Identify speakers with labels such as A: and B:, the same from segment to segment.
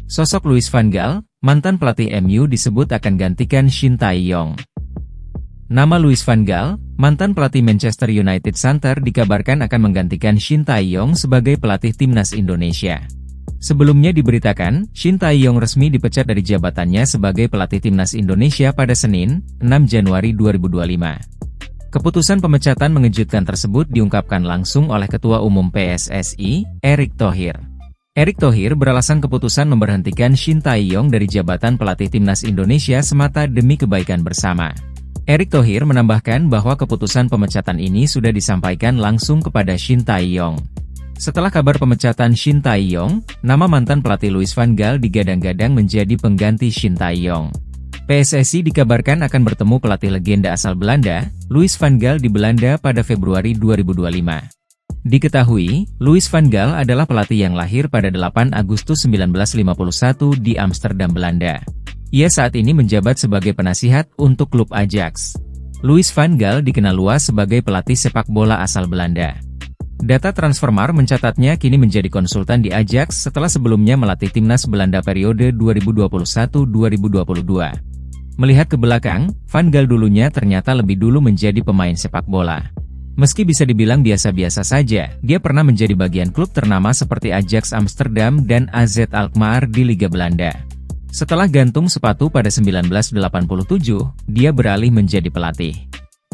A: Sosok Louis van Gaal, mantan pelatih MU disebut akan gantikan Shin Tae-yong. Nama Louis van Gaal, mantan pelatih Manchester United Center dikabarkan akan menggantikan Shin Tae-yong sebagai pelatih timnas Indonesia. Sebelumnya diberitakan, Shin Tae-yong resmi dipecat dari jabatannya sebagai pelatih timnas Indonesia pada Senin, 6 Januari 2025. Keputusan pemecatan mengejutkan tersebut diungkapkan langsung oleh Ketua Umum PSSI, Erick Thohir. Erick Thohir beralasan keputusan memberhentikan Shin Tae-yong dari jabatan pelatih timnas Indonesia semata demi kebaikan bersama. Erick Thohir menambahkan bahwa keputusan pemecatan ini sudah disampaikan langsung kepada Shin Tae-yong. Setelah kabar pemecatan Shin Tae-yong, nama mantan pelatih Louis van Gaal digadang-gadang menjadi pengganti Shin Tae-yong. PSSI dikabarkan akan bertemu pelatih legenda asal Belanda, Louis van Gaal di Belanda pada Februari 2025. Diketahui, Louis van Gaal adalah pelatih yang lahir pada 8 Agustus 1951 di Amsterdam, Belanda. Ia saat ini menjabat sebagai penasihat untuk klub Ajax. Louis van Gaal dikenal luas sebagai pelatih sepak bola asal Belanda. Data Transfermarkt mencatatnya kini menjadi konsultan di Ajax setelah sebelumnya melatih timnas Belanda periode 2021-2022. Melihat ke belakang, Van Gaal dulunya ternyata lebih dulu menjadi pemain sepak bola. Meski bisa dibilang biasa-biasa saja, dia pernah menjadi bagian klub ternama seperti Ajax Amsterdam dan AZ Alkmaar di Liga Belanda. Setelah gantung sepatu pada 1987, dia beralih menjadi pelatih.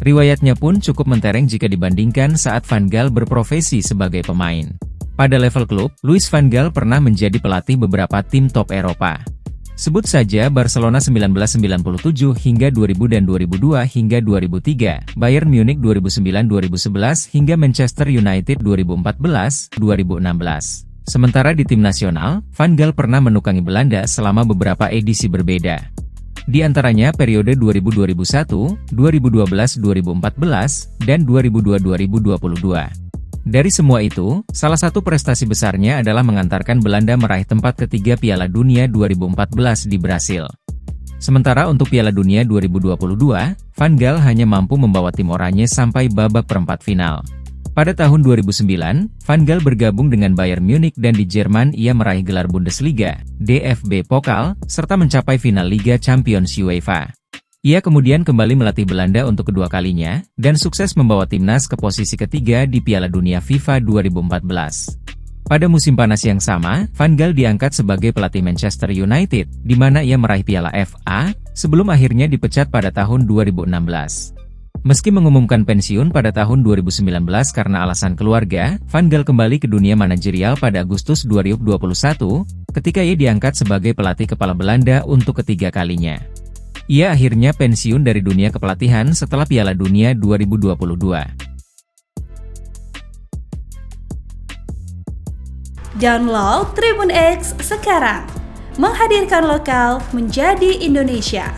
A: Riwayatnya pun cukup mentereng jika dibandingkan saat Van Gaal berprofesi sebagai pemain. Pada level klub, Louis van Gaal pernah menjadi pelatih beberapa tim top Eropa. Sebut saja Barcelona 1997 hingga 2000 dan 2002 hingga 2003, Bayern Munich 2009-2011 hingga Manchester United 2014-2016. Sementara di tim nasional, Van Gaal pernah menukangi Belanda selama beberapa edisi berbeda. Di antaranya periode 2000-2001, 2012-2014, dan 2002-2022. Dari semua itu, salah satu prestasi besarnya adalah mengantarkan Belanda meraih tempat ketiga Piala Dunia 2014 di Brasil. Sementara untuk Piala Dunia 2022, Van Gaal hanya mampu membawa tim oranye sampai babak perempat final. Pada tahun 2009, Van Gaal bergabung dengan Bayern Munich dan di Jerman ia meraih gelar Bundesliga, DFB Pokal, serta mencapai final Liga Champions UEFA. Ia kemudian kembali melatih Belanda untuk kedua kalinya, dan sukses membawa timnas ke posisi ketiga di Piala Dunia FIFA 2014. Pada musim panas yang sama, Van Gaal diangkat sebagai pelatih Manchester United, di mana ia meraih Piala FA, sebelum akhirnya dipecat pada tahun 2016. Meski mengumumkan pensiun pada tahun 2019 karena alasan keluarga, Van Gaal kembali ke dunia manajerial pada Agustus 2021, ketika ia diangkat sebagai pelatih kepala Belanda untuk ketiga kalinya. Ia akhirnya pensiun dari dunia kepelatihan setelah Piala Dunia 2022.
B: Download Tribun X sekarang, menghadirkan lokal menjadi Indonesia.